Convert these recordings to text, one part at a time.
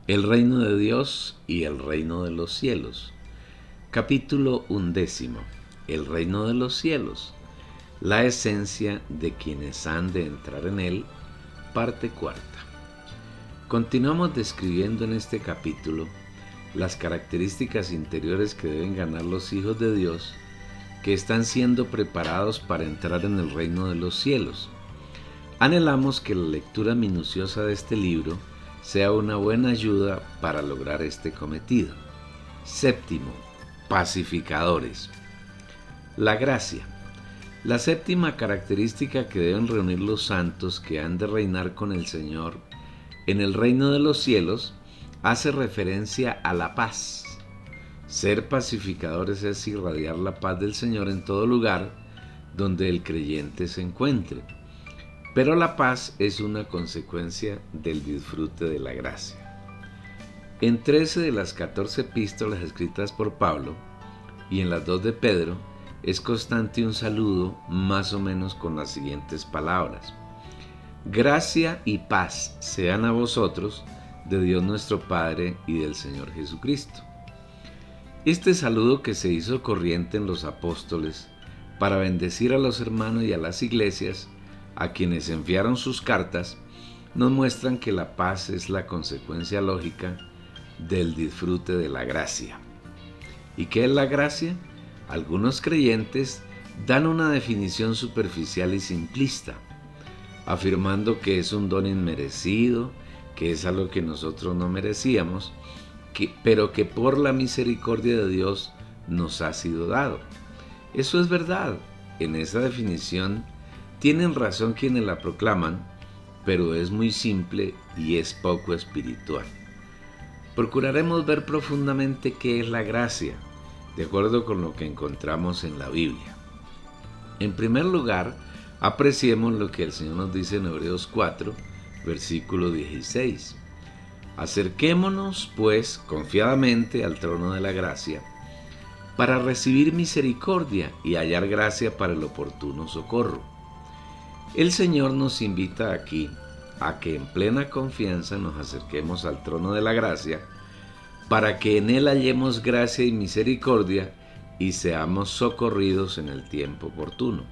El reino de Dios y el reino de los cielos. Capítulo 11. El reino de los cielos. La esencia de quienes han de entrar en él. Parte cuarta. Continuamos describiendo en este capítulo las características interiores que deben ganar los hijos de Dios que están siendo preparados para entrar en el reino de los cielos. Anhelamos que la lectura minuciosa de este libro sea una buena ayuda para lograr este cometido. Séptimo, pacificadores. La gracia. La séptima característica que deben reunir los santos que han de reinar con el Señor en el reino de los cielos hace referencia a la paz. Ser pacificadores es irradiar la paz del Señor en todo lugar donde el creyente se encuentre. Pero la paz es una consecuencia del disfrute de la gracia. En 13 de las 14 epístolas escritas por Pablo y en las 2 de Pedro es constante un saludo más o menos con las siguientes palabras: gracia y paz sean a vosotros de Dios nuestro Padre y del Señor Jesucristo. Este saludo, que se hizo corriente en los apóstoles para bendecir a los hermanos y a las iglesias a quienes enviaron sus cartas, nos muestran que la paz es la consecuencia lógica del disfrute de la gracia. ¿Y qué es la gracia? Algunos creyentes dan una definición superficial y simplista, afirmando que es un don inmerecido, que es algo que nosotros no merecíamos, pero que por la misericordia de Dios nos ha sido dado. Eso es verdad. En esa definición tienen razón quienes la proclaman, pero es muy simple y es poco espiritual. Procuraremos ver profundamente qué es la gracia, de acuerdo con lo que encontramos en la Biblia. En primer lugar, apreciemos lo que el Señor nos dice en Hebreos 4, versículo 16. Acerquémonos, pues, confiadamente al trono de la gracia, para recibir misericordia y hallar gracia para el oportuno socorro. El Señor nos invita aquí a que en plena confianza nos acerquemos al trono de la gracia, para que en él hallemos gracia y misericordia y seamos socorridos en el tiempo oportuno.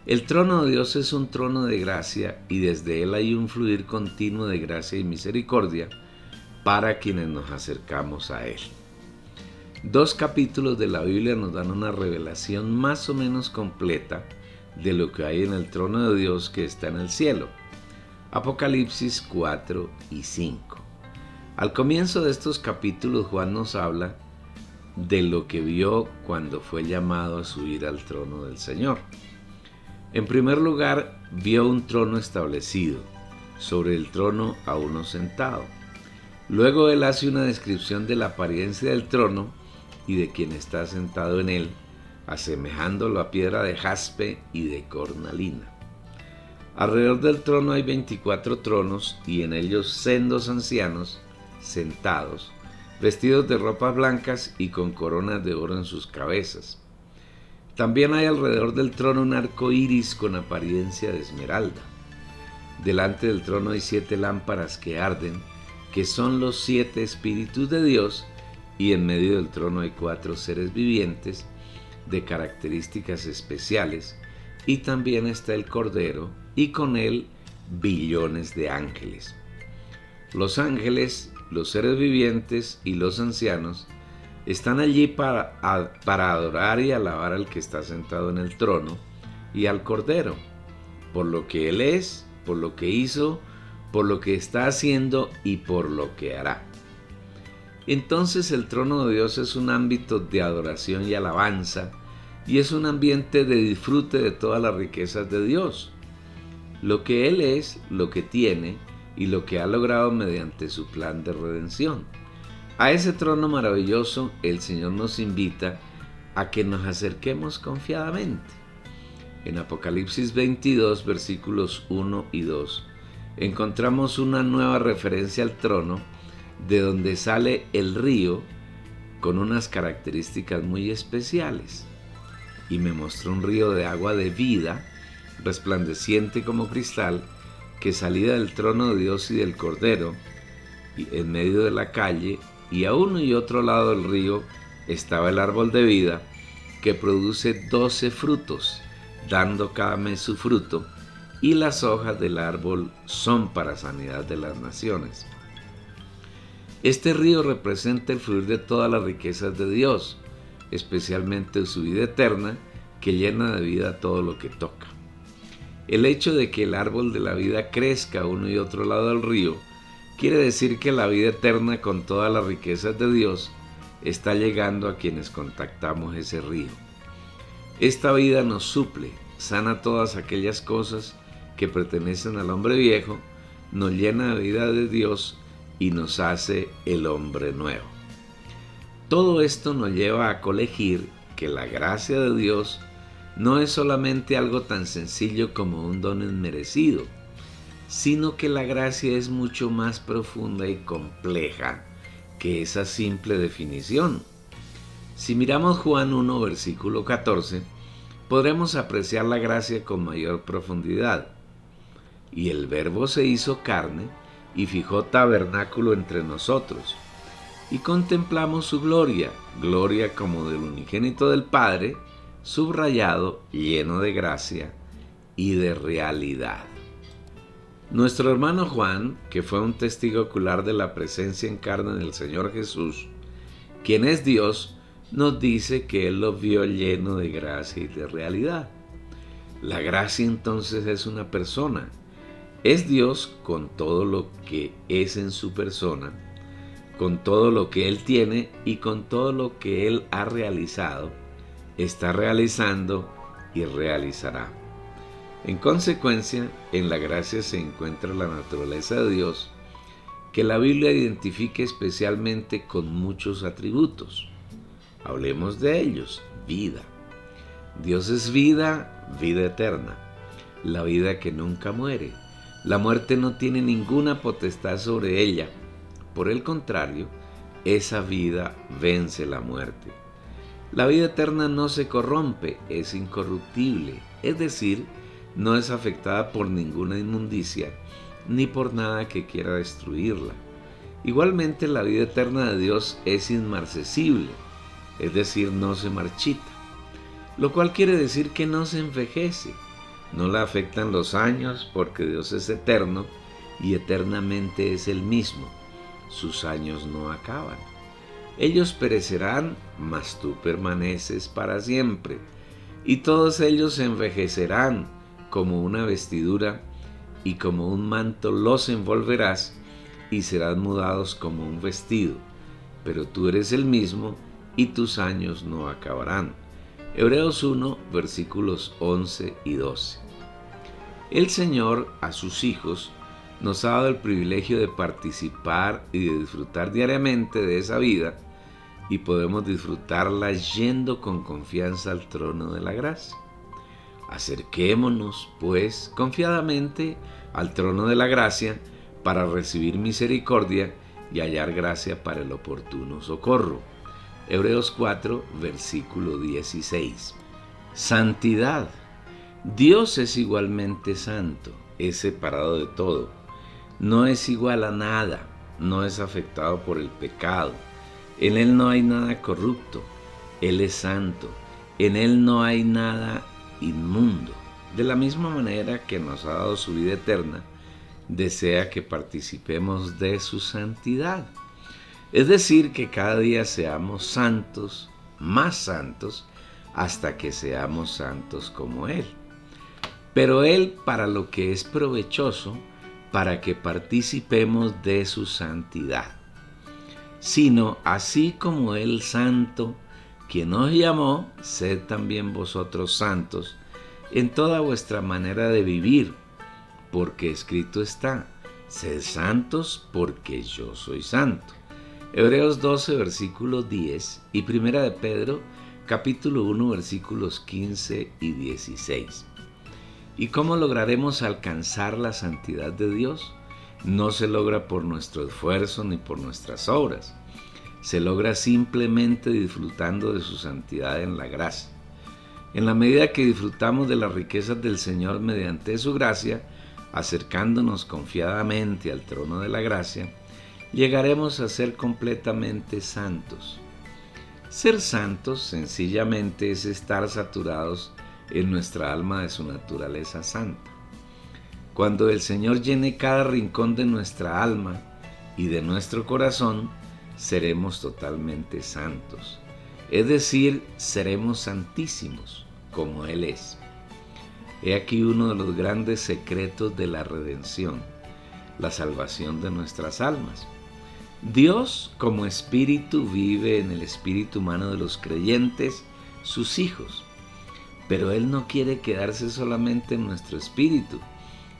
El trono de Dios es un trono de gracia y desde él hay un fluir continuo de gracia y misericordia para quienes nos acercamos a él. 2 capítulos de la Biblia nos dan una revelación más o menos completa de lo que hay en el trono de Dios que está en el cielo. Apocalipsis 4 y 5. Al comienzo de estos capítulos, Juan nos habla de lo que vio cuando fue llamado a subir al trono del Señor. En primer lugar, vio un trono establecido, sobre el trono a uno sentado. Luego él hace una descripción de la apariencia del trono y de quien está sentado en él, asemejándolo a piedra de jaspe y de cornalina. Alrededor del trono hay 24 tronos y en ellos sendos ancianos sentados, vestidos de ropas blancas y con coronas de oro en sus cabezas. También hay alrededor del trono un arco iris con apariencia de esmeralda. Delante del trono hay 7 lámparas que arden, que son los 7 espíritus de Dios, y en medio del trono hay 4 seres vivientes de características especiales, y también está el Cordero, y con él billones de ángeles. Los ángeles, los seres vivientes y los ancianos están allí para adorar y alabar al que está sentado en el trono y al Cordero, por lo que Él es, por lo que hizo, por lo que está haciendo y por lo que hará. Entonces el trono de Dios es un ámbito de adoración y alabanza, y es un ambiente de disfrute de todas las riquezas de Dios, lo que Él es, lo que tiene y lo que ha logrado mediante su plan de redención. A ese trono maravilloso el Señor nos invita a que nos acerquemos confiadamente. En Apocalipsis 22, versículos 1 y 2, encontramos una nueva referencia al trono, de donde sale el río con unas características muy especiales. Y me mostró un río de agua de vida, resplandeciente como cristal, que salía del trono de Dios y del Cordero, en medio de la calle, y a uno y otro lado del río estaba el árbol de vida, que produce 12 frutos, dando cada mes su fruto, y las hojas del árbol son para sanidad de las naciones. Este río representa el fluir de todas las riquezas de Dios, especialmente su vida eterna, que llena de vida todo lo que toca. El hecho de que el árbol de la vida crezca a uno y otro lado del río quiere decir que la vida eterna con todas las riquezas de Dios está llegando a quienes contactamos ese río. Esta vida nos suple, sana todas aquellas cosas que pertenecen al hombre viejo, nos llena de vida de Dios y nos hace el hombre nuevo. Todo esto nos lleva a colegir que la gracia de Dios no es solamente algo tan sencillo como un don inmerecido, sino que la gracia es mucho más profunda y compleja que esa simple definición. Si miramos Juan 1, versículo 14, podremos apreciar la gracia con mayor profundidad. Y el Verbo se hizo carne y fijó tabernáculo entre nosotros. Y contemplamos su gloria, gloria como del unigénito del Padre, subrayado, lleno de gracia y de realidad. Nuestro hermano Juan, que fue un testigo ocular de la presencia en carne del Señor Jesús, quien es Dios, nos dice que Él lo vio lleno de gracia y de realidad. La gracia entonces es una persona. Es Dios con todo lo que es en su persona, con todo lo que Él tiene y con todo lo que Él ha realizado, está realizando y realizará. En consecuencia, en la gracia se encuentra la naturaleza de Dios, que la Biblia identifica especialmente con muchos atributos. Hablemos de ellos. Vida. Dios es vida, vida eterna, la vida que nunca muere. La muerte no tiene ninguna potestad sobre ella. Por el contrario, esa vida vence la muerte. La vida eterna no se corrompe, es incorruptible, es decir, no es afectada por ninguna inmundicia, ni por nada que quiera destruirla. Igualmente, la vida eterna de Dios es inmarcesible, es decir, no se marchita, lo cual quiere decir que no se envejece. No la afectan los años porque Dios es eterno y eternamente es el mismo. Sus años no acaban. Ellos perecerán, mas tú permaneces para siempre. Y todos ellos envejecerán como una vestidura, y como un manto los envolverás, y serán mudados como un vestido. Pero tú eres el mismo, y tus años no acabarán. Hebreos 1, versículos 11 y 12. El Señor a sus hijos nos ha dado el privilegio de participar y de disfrutar diariamente de esa vida, y podemos disfrutarla yendo con confianza al trono de la gracia. Acerquémonos, pues, confiadamente al trono de la gracia para recibir misericordia y hallar gracia para el oportuno socorro. Hebreos 4, versículo 16. Santidad. Dios es igualmente santo, es separado de todo, no es igual a nada, no es afectado por el pecado. En Él no hay nada corrupto, Él es santo, en Él no hay nada inmundo. De la misma manera que nos ha dado su vida eterna, desea que participemos de su santidad. Es decir, que cada día seamos santos, más santos, hasta que seamos santos como Él. Pero Él para lo que es provechoso, para que participemos de su santidad. Sino así como Él santo, quien os llamó, sed también vosotros santos en toda vuestra manera de vivir, porque escrito está, sed santos porque yo soy santo. Hebreos 12, versículo 10 y Primera de Pedro, capítulo 1, versículos 15 y 16. ¿Y cómo lograremos alcanzar la santidad de Dios? No se logra por nuestro esfuerzo ni por nuestras obras. Se logra simplemente disfrutando de su santidad en la gracia. En la medida que disfrutamos de las riquezas del Señor mediante su gracia, acercándonos confiadamente al trono de la gracia, llegaremos a ser completamente santos. Ser santos sencillamente es estar saturados en nuestra alma de su naturaleza santa. Cuando el Señor llene cada rincón de nuestra alma y de nuestro corazón, seremos totalmente santos. Es decir, seremos santísimos, como Él es. He aquí uno de los grandes secretos de la redención, la salvación de nuestras almas. Dios, como espíritu, vive en el espíritu humano de los creyentes, sus hijos. Pero Él no quiere quedarse solamente en nuestro espíritu,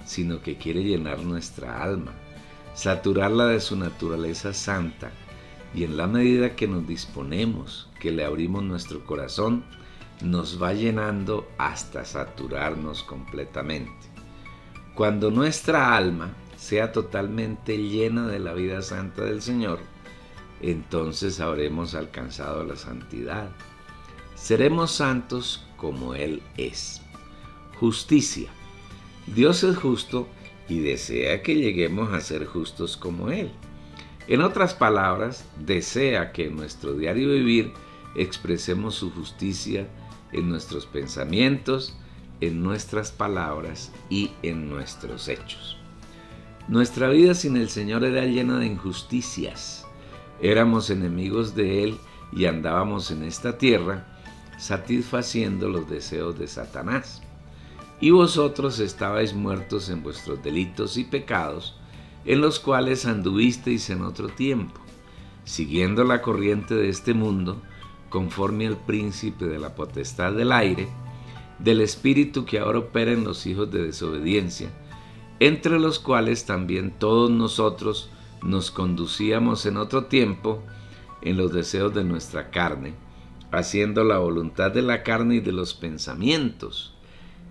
sino que quiere llenar nuestra alma, saturarla de su naturaleza santa, y en la medida que nos disponemos, que le abrimos nuestro corazón, nos va llenando hasta saturarnos completamente. Cuando nuestra alma sea totalmente llena de la vida santa del Señor, entonces habremos alcanzado la santidad. Seremos santos como Él es. Justicia. Dios es justo y desea que lleguemos a ser justos como Él. En otras palabras, desea que en nuestro diario vivir expresemos su justicia en nuestros pensamientos, en nuestras palabras y en nuestros hechos. Nuestra vida sin el Señor era llena de injusticias. Éramos enemigos de Él y andábamos en esta tierra satisfaciendo los deseos de Satanás. Y vosotros estabais muertos en vuestros delitos y pecados, en los cuales anduvisteis en otro tiempo, siguiendo la corriente de este mundo, conforme al príncipe de la potestad del aire, del espíritu que ahora opera en los hijos de desobediencia, entre los cuales también todos nosotros nos conducíamos en otro tiempo en los deseos de nuestra carne, haciendo la voluntad de la carne y de los pensamientos,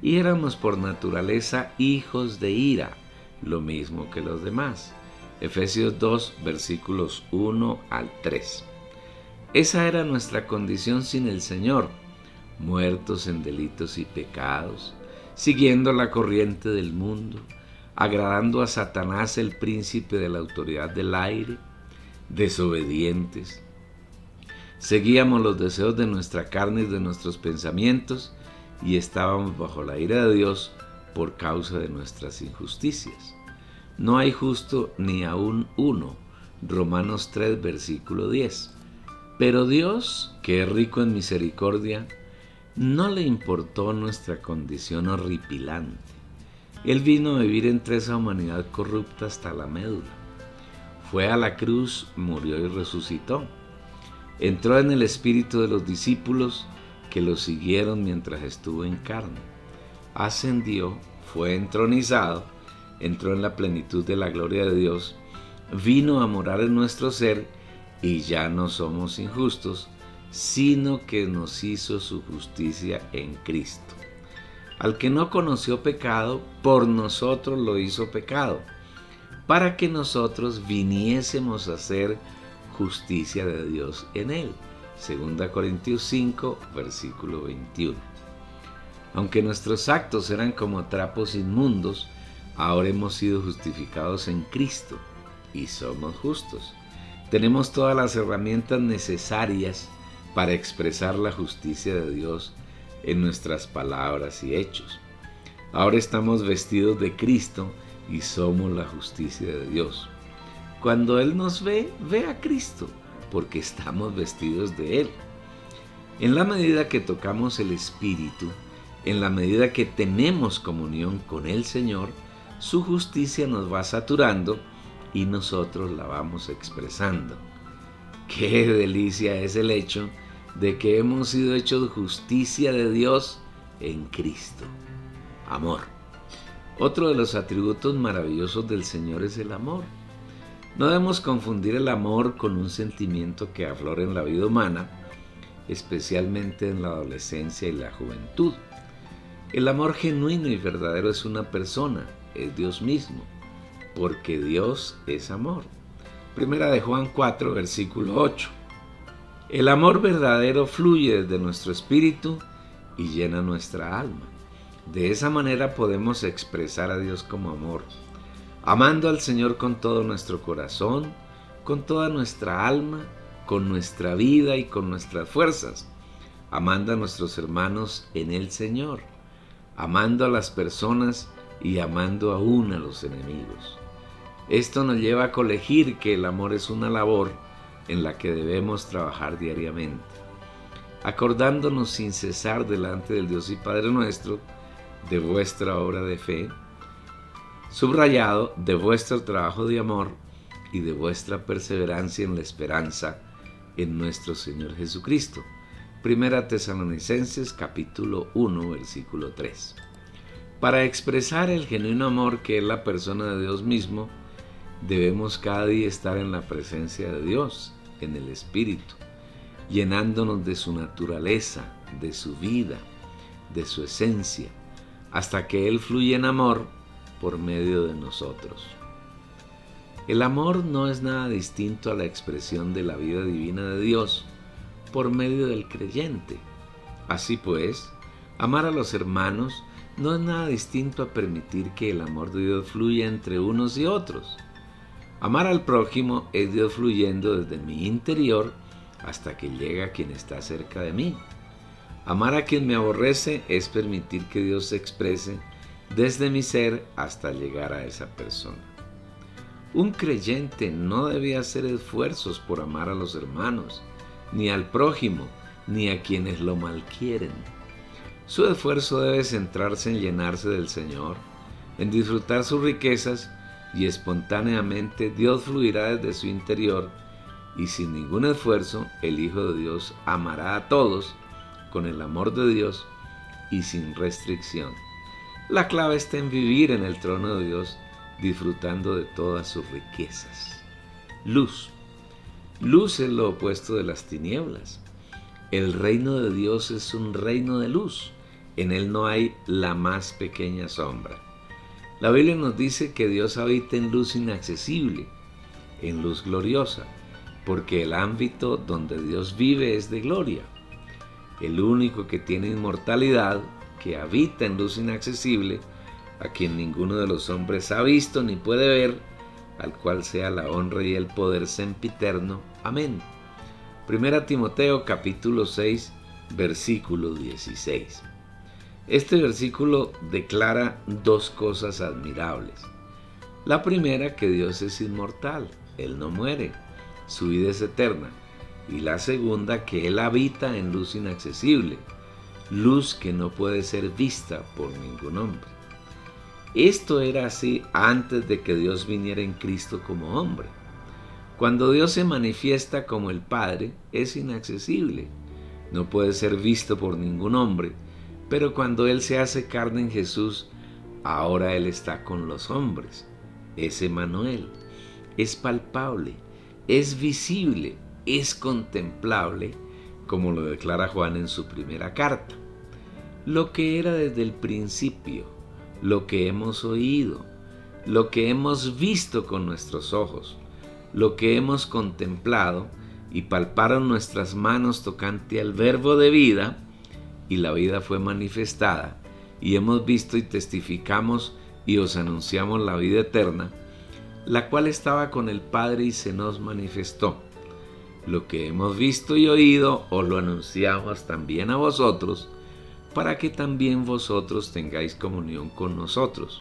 y éramos por naturaleza hijos de ira, lo mismo que los demás. Efesios 2, versículos 1 al 3. Esa era nuestra condición sin el Señor, muertos en delitos y pecados, siguiendo la corriente del mundo, agradando a Satanás, el príncipe de la autoridad del aire, desobedientes. Seguíamos los deseos de nuestra carne y de nuestros pensamientos y estábamos bajo la ira de Dios por causa de nuestras injusticias. No hay justo ni aun uno. Romanos 3, versículo 10. Pero Dios, que es rico en misericordia, no le importó nuestra condición horripilante. Él vino a vivir entre esa humanidad corrupta hasta la médula. Fue a la cruz, murió y resucitó. Entró en el espíritu de los discípulos que lo siguieron mientras estuvo en carne. Ascendió, fue entronizado, entró en la plenitud de la gloria de Dios, vino a morar en nuestro ser y ya no somos injustos, sino que nos hizo su justicia en Cristo. Al que no conoció pecado, por nosotros lo hizo pecado, para que nosotros viniésemos a ser justicia de Dios en él. 2 Corintios 5, versículo 21. Aunque nuestros actos eran como trapos inmundos, ahora hemos sido justificados en Cristo y somos justos. Tenemos todas las herramientas necesarias para expresar la justicia de Dios en nuestras palabras y hechos. Ahora estamos vestidos de Cristo y somos la justicia de Dios. Cuando Él nos ve, ve a Cristo, porque estamos vestidos de Él. En la medida que tocamos el Espíritu, en la medida que tenemos comunión con el Señor, su justicia nos va saturando y nosotros la vamos expresando. ¡Qué delicia es el hecho de que hemos sido hechos justicia de Dios en Cristo! Amor. Otro de los atributos maravillosos del Señor es el amor. No debemos confundir el amor con un sentimiento que aflora en la vida humana, especialmente en la adolescencia y la juventud. El amor genuino y verdadero es una persona, es Dios mismo, porque Dios es amor. Primera de Juan 4, versículo 8. El amor verdadero fluye desde nuestro espíritu y llena nuestra alma. De esa manera podemos expresar a Dios como amor, amando al Señor con todo nuestro corazón, con toda nuestra alma, con nuestra vida y con nuestras fuerzas, amando a nuestros hermanos en el Señor, amando a las personas y amando aún a los enemigos. Esto nos lleva a colegir que el amor es una labor en la que debemos trabajar diariamente, acordándonos sin cesar delante del Dios y Padre nuestro de vuestra obra de fe, subrayado de vuestro trabajo de amor y de vuestra perseverancia en la esperanza en nuestro Señor Jesucristo. Primera Tesalonicenses capítulo 1 versículo 3. Para expresar el genuino amor que es la persona de Dios mismo, debemos cada día estar en la presencia de Dios, en el Espíritu, llenándonos de su naturaleza, de su vida, de su esencia, hasta que Él fluye en amor por medio de nosotros. El amor no es nada distinto a la expresión de la vida divina de Dios por medio del creyente. Así pues, amar a los hermanos no es nada distinto a permitir que el amor de Dios fluya entre unos y otros. Amar al prójimo es Dios fluyendo desde mi interior hasta que llega a quien está cerca de mí. Amar a quien me aborrece es permitir que Dios se exprese desde mi ser hasta llegar a esa persona. Un creyente no debe hacer esfuerzos por amar a los hermanos, ni al prójimo, ni a quienes lo malquieren. Su esfuerzo debe centrarse en llenarse del Señor, en disfrutar sus riquezas, y espontáneamente Dios fluirá desde su interior, y sin ningún esfuerzo el Hijo de Dios amará a todos con el amor de Dios y sin restricción. La clave está en vivir en el trono de Dios, disfrutando de todas sus riquezas. Luz. Luz es lo opuesto de las tinieblas. El reino de Dios es un reino de luz. En él no hay la más pequeña sombra. La Biblia nos dice que Dios habita en luz inaccesible, en luz gloriosa, porque el ámbito donde Dios vive es de gloria. El único que tiene inmortalidad, que habita en luz inaccesible, a quien ninguno de los hombres ha visto ni puede ver, al cual sea la honra y el poder sempiterno. Amén. Primera Timoteo capítulo 6, versículo 16. Este versículo declara dos cosas admirables. La primera, que Dios es inmortal, Él no muere, su vida es eterna. Y la segunda, que Él habita en luz inaccesible, luz que no puede ser vista por ningún hombre. Esto era así antes de que Dios viniera en Cristo como hombre. Cuando Dios se manifiesta como el Padre, es inaccesible, no puede ser visto por ningún hombre, pero cuando Él se hace carne en Jesús, ahora Él está con los hombres. Es Emmanuel, es palpable, es visible, es contemplable, como lo declara Juan en su primera carta. Lo que era desde el principio, lo que hemos oído, lo que hemos visto con nuestros ojos, lo que hemos contemplado y palparon nuestras manos tocante al Verbo de vida, y la vida fue manifestada, y hemos visto y testificamos y os anunciamos la vida eterna, la cual estaba con el Padre y se nos manifestó. Lo que hemos visto y oído os lo anunciamos también a vosotros, para que también vosotros tengáis comunión con nosotros.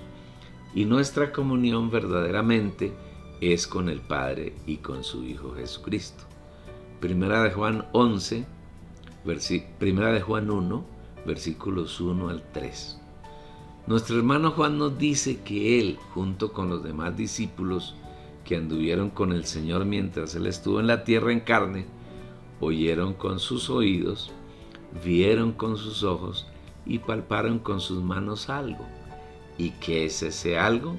Y nuestra comunión verdaderamente es con el Padre y con su Hijo Jesucristo. Primera de Juan 1, versículos 1 al 3. Nuestro hermano Juan nos dice que él, junto con los demás discípulos que anduvieron con el Señor mientras Él estuvo en la tierra en carne, oyeron con sus oídos, vieron con sus ojos y palparon con sus manos algo. ¿Y qué es ese algo?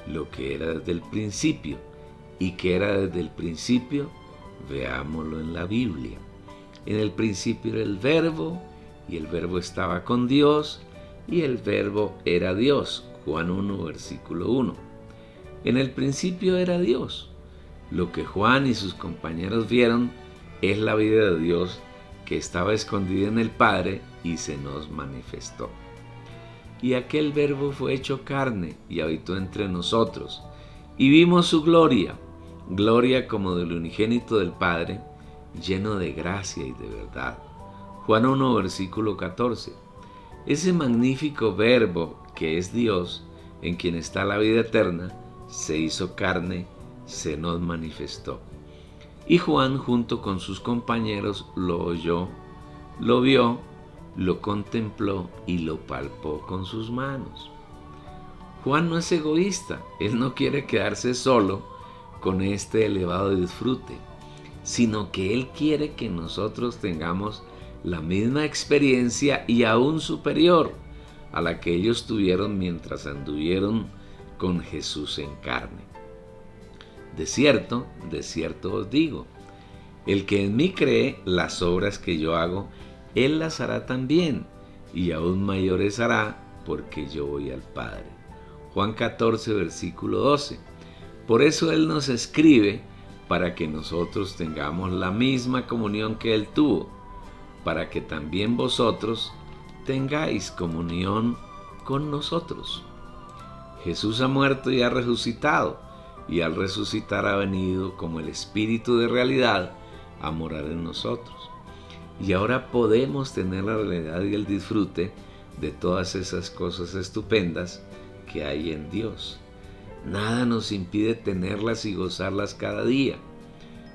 Lo que era desde el principio. ¿Y qué era desde el principio? Veámoslo en la Biblia. En el principio era el Verbo, y el Verbo estaba con Dios, y el Verbo era Dios. Juan 1, versículo 1. En el principio era Dios. Lo que Juan y sus compañeros vieron es la vida de Dios que estaba escondida en el Padre y se nos manifestó. Y aquel Verbo fue hecho carne y habitó entre nosotros, y vimos su gloria, gloria como del unigénito del Padre, lleno de gracia y de verdad. Juan 1, versículo 14. Ese magnífico verbo que es Dios, en quien está la vida eterna, se hizo carne, se nos manifestó. Y Juan, junto con sus compañeros, lo oyó, lo vio, lo contempló y lo palpó con sus manos. Juan no es egoísta, él no quiere quedarse solo con este elevado disfrute, sino que él quiere que nosotros tengamos la misma experiencia y aún superior a la que ellos tuvieron mientras anduvieron con Jesús en carne. De cierto os digo, el que en mí cree, las obras que yo hago, él las hará también, y aún mayores hará, porque yo voy al Padre. Juan 14, versículo 12. Por eso él nos escribe, para que nosotros tengamos la misma comunión que él tuvo, para que también vosotros tengáis comunión con nosotros. Jesús ha muerto y ha resucitado, y al resucitar ha venido como el Espíritu de realidad a morar en nosotros. Y ahora podemos tener la realidad y el disfrute de todas esas cosas estupendas que hay en Dios. Nada nos impide tenerlas y gozarlas cada día.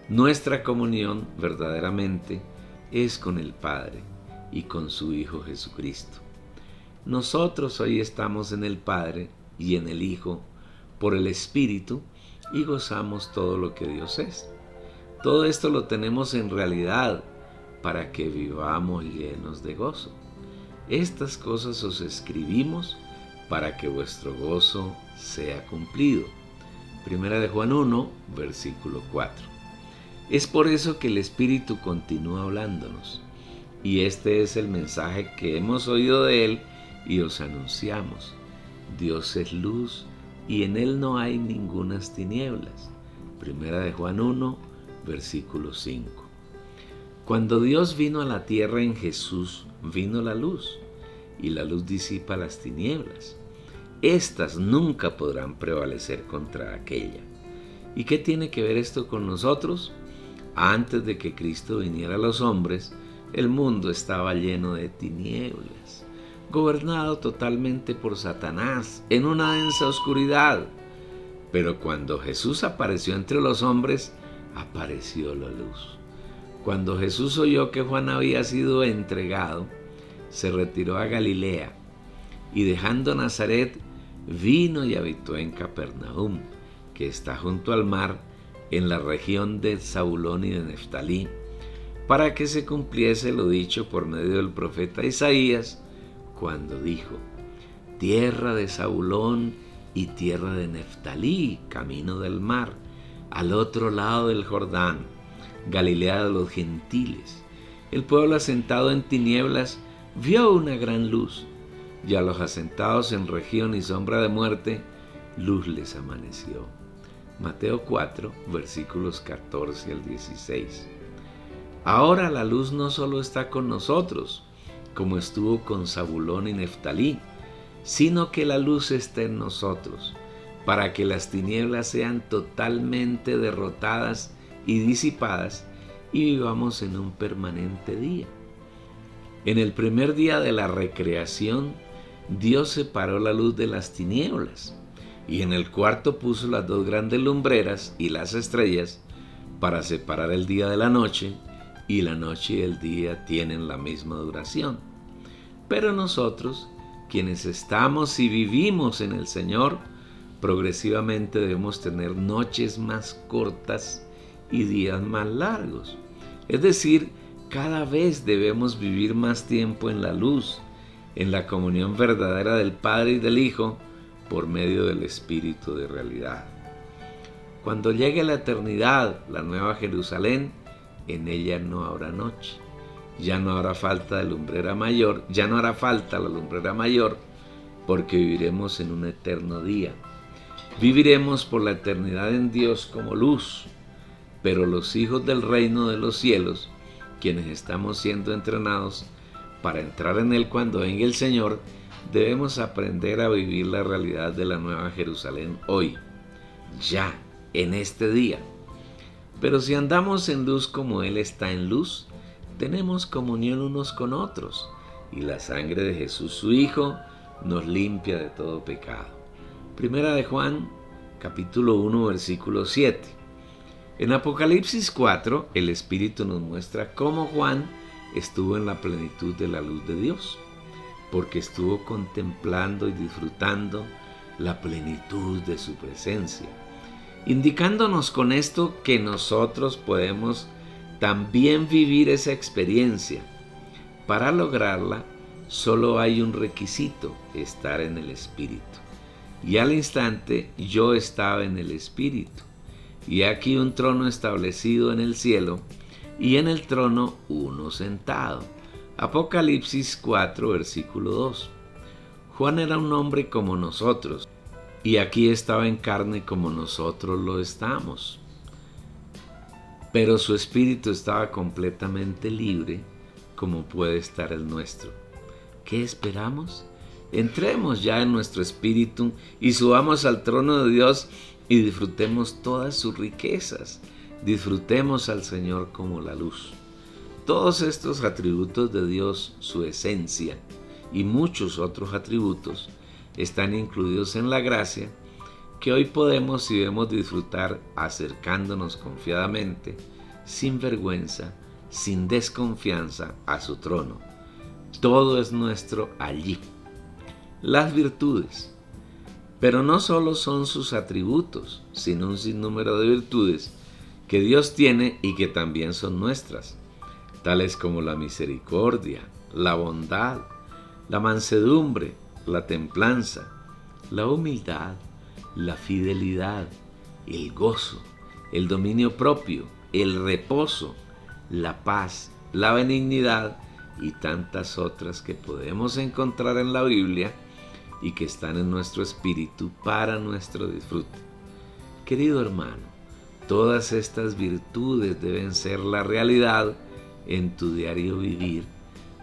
Nuestra comunión verdaderamente es con el Padre y con su Hijo Jesucristo. Nosotros hoy estamos en el Padre y en el Hijo por el Espíritu y gozamos todo lo que Dios es. Todo esto lo tenemos en realidad para que vivamos llenos de gozo. Estas cosas os escribimos para que vuestro gozo sea cumplido. Primera de Juan 1, versículo 4. Es por eso que el Espíritu continúa hablándonos, y este es el mensaje que hemos oído de Él y os anunciamos. Dios es luz y en Él no hay ningunas tinieblas. Primera de Juan 1, versículo 5. Cuando Dios vino a la tierra en Jesús, vino la luz, y la luz disipa las tinieblas. Estas nunca podrán prevalecer contra aquella. ¿Y qué tiene que ver esto con nosotros? Antes de que Cristo viniera a los hombres, el mundo estaba lleno de tinieblas, gobernado totalmente por Satanás, en una densa oscuridad. Pero cuando Jesús apareció entre los hombres, apareció la luz. Cuando Jesús oyó que Juan había sido entregado, se retiró a Galilea y dejando Nazaret, vino y habitó en Capernaum, que está junto al mar, en la región de Zabulón y de Neftalí, para que se cumpliese lo dicho por medio del profeta Isaías, cuando dijo: tierra de Zabulón y tierra de Neftalí, camino del mar, al otro lado del Jordán, Galilea de los gentiles. El pueblo asentado en tinieblas vio una gran luz, y a los asentados en región y sombra de muerte, luz les amaneció. Mateo 4, versículos 14 al 16. Ahora la luz no solo está con nosotros, como estuvo con Zabulón y Neftalí, sino que la luz está en nosotros, para que las tinieblas sean totalmente derrotadas y disipadas y vivamos en un permanente día. En el primer día de la recreación, Dios separó la luz de las tinieblas, y en el cuarto puso las dos grandes lumbreras y las estrellas para separar el día de la noche, y la noche y el día tienen la misma duración. Pero nosotros, quienes estamos y vivimos en el Señor, progresivamente debemos tener noches más cortas y días más largos. Es decir, cada vez debemos vivir más tiempo en la luz, en la comunión verdadera del Padre y del Hijo, por medio del Espíritu de realidad. Cuando llegue la eternidad, la nueva Jerusalén, en ella no habrá noche. Ya no hará falta la lumbrera mayor, porque viviremos en un eterno día. Viviremos por la eternidad en Dios como luz, pero los hijos del reino de los cielos, quienes estamos siendo entrenados para entrar en él cuando venga el Señor, debemos aprender a vivir la realidad de la nueva Jerusalén hoy, ya, en este día. Pero si andamos en luz como Él está en luz, tenemos comunión unos con otros, y la sangre de Jesús su Hijo nos limpia de todo pecado. Primera de Juan, capítulo 1, versículo 7. En Apocalipsis 4, el Espíritu nos muestra cómo Juan estuvo en la plenitud de la luz de Dios, porque estuvo contemplando y disfrutando la plenitud de su presencia, indicándonos con esto que nosotros podemos también vivir esa experiencia. Para lograrla, solo hay un requisito: estar en el Espíritu. Y al instante yo estaba en el Espíritu, y aquí un trono establecido en el cielo, y en el trono uno sentado. Apocalipsis 4, versículo 2. Juan era un hombre como nosotros, y aquí estaba en carne como nosotros lo estamos. Pero su espíritu estaba completamente libre, como puede estar el nuestro. ¿Qué esperamos? Entremos ya en nuestro espíritu y subamos al trono de Dios y disfrutemos todas sus riquezas. Disfrutemos al Señor como la luz. Todos estos atributos de Dios, su esencia y muchos otros atributos, están incluidos en la gracia que hoy podemos y debemos disfrutar acercándonos confiadamente, sin vergüenza, sin desconfianza a su trono. Todo es nuestro allí. Las virtudes. Pero no solo son sus atributos, sino un sinnúmero de virtudes que Dios tiene y que también son nuestras, tales como la misericordia, la bondad, la mansedumbre, la templanza, la humildad, la fidelidad, el gozo, el dominio propio, el reposo, la paz, la benignidad y tantas otras que podemos encontrar en la Biblia y que están en nuestro espíritu para nuestro disfrute. Querido hermano, todas estas virtudes deben ser la realidad en tu diario vivir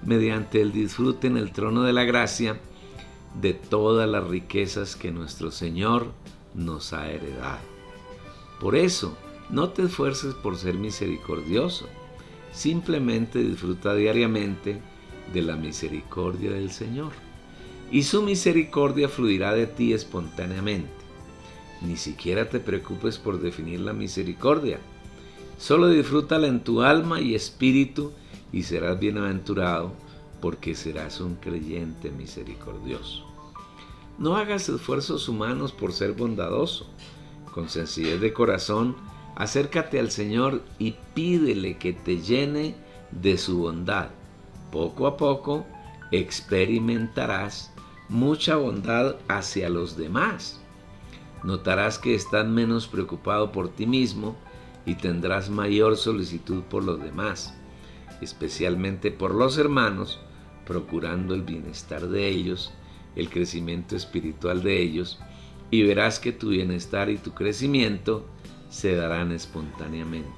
mediante el disfrute en el trono de la gracia de todas las riquezas que nuestro Señor nos ha heredado. Por eso, no te esfuerces por ser misericordioso, simplemente disfruta diariamente de la misericordia del Señor, y su misericordia fluirá de ti espontáneamente. Ni siquiera te preocupes por definir la misericordia, solo disfrútala en tu alma y espíritu y serás bienaventurado, porque serás un creyente misericordioso. No hagas esfuerzos humanos por ser bondadoso. Con sencillez de corazón, acércate al Señor y pídele que te llene de su bondad. Poco a poco experimentarás mucha bondad hacia los demás. Notarás que estás menos preocupado por ti mismo y tendrás mayor solicitud por los demás, especialmente por los hermanos, procurando el bienestar de ellos, el crecimiento espiritual de ellos, y verás que tu bienestar y tu crecimiento se darán espontáneamente.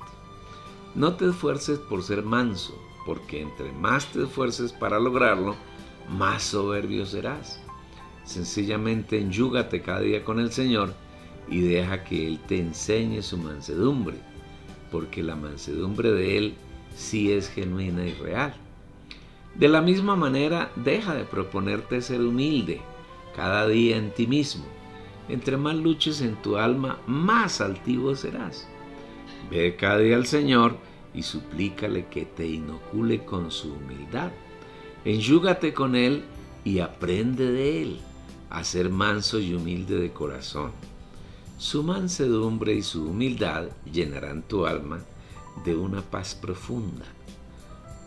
No te esfuerces por ser manso, porque entre más te esfuerces para lograrlo, más soberbio serás. Sencillamente enjúgate cada día con el Señor y deja que Él te enseñe su mansedumbre, porque la mansedumbre de Él sí es genuina y real. De la misma manera, deja de proponerte ser humilde cada día en ti mismo. Entre más luches en tu alma, más altivo serás. Ve cada día al Señor y suplícale que te inocule con su humildad. Enjúgate con Él y aprende de Él a ser manso y humilde de corazón. Su mansedumbre y su humildad llenarán tu alma de una paz profunda.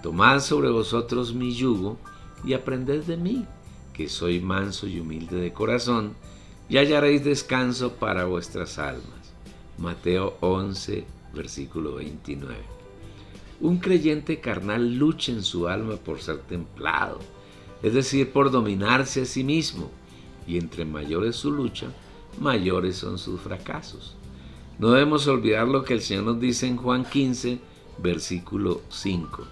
Tomad sobre vosotros mi yugo y aprended de mí, que soy manso y humilde de corazón, y hallaréis descanso para vuestras almas. Mateo 11, versículo 29. Un creyente carnal lucha en su alma por ser templado, es decir, por dominarse a sí mismo, y entre mayor es su lucha, mayores son sus fracasos. No debemos olvidar lo que el Señor nos dice en Juan 15, versículo 5.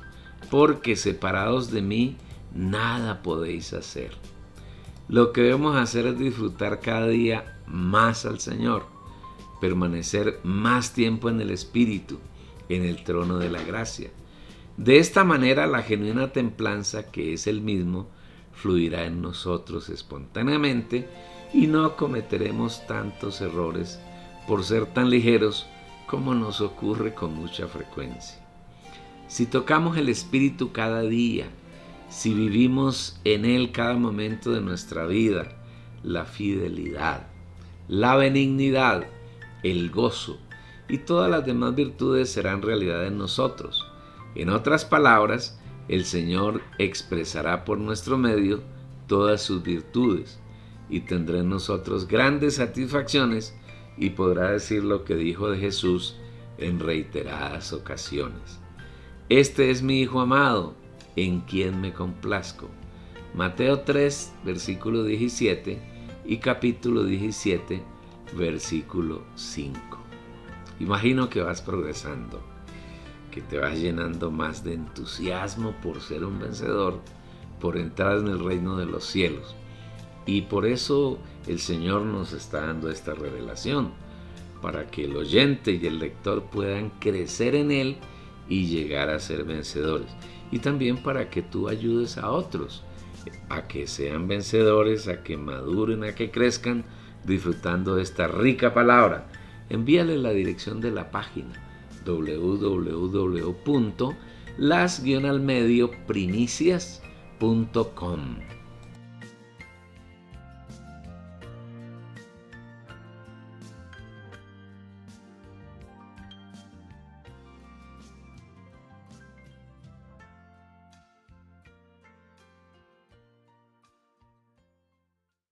Porque separados de mí, nada podéis hacer. Lo que debemos hacer es disfrutar cada día más al Señor, permanecer más tiempo en el Espíritu en el trono de la gracia. De esta manera la genuina templanza, que es el mismo, fluirá en nosotros espontáneamente y no cometeremos tantos errores por ser tan ligeros como nos ocurre con mucha frecuencia. Si tocamos el Espíritu cada día, si vivimos en Él cada momento de nuestra vida, la fidelidad, la benignidad, el gozo y todas las demás virtudes serán realidad en nosotros. En otras palabras, el Señor expresará por nuestro medio todas sus virtudes y tendrá en nosotros grandes satisfacciones y podrá decir lo que dijo de Jesús en reiteradas ocasiones. Este es mi Hijo amado, en quien me complazco. Mateo 3, versículo 17 y capítulo 17, versículo 5. Imagino que vas progresando, que te vas llenando más de entusiasmo por ser un vencedor, por entrar en el reino de los cielos. Y por eso el Señor nos está dando esta revelación, para que el oyente y el lector puedan crecer en Él y llegar a ser vencedores. Y también para que tú ayudes a otros a que sean vencedores, a que maduren, a que crezcan, disfrutando de esta rica palabra. Envíale la dirección de la página www.las-primicias.com.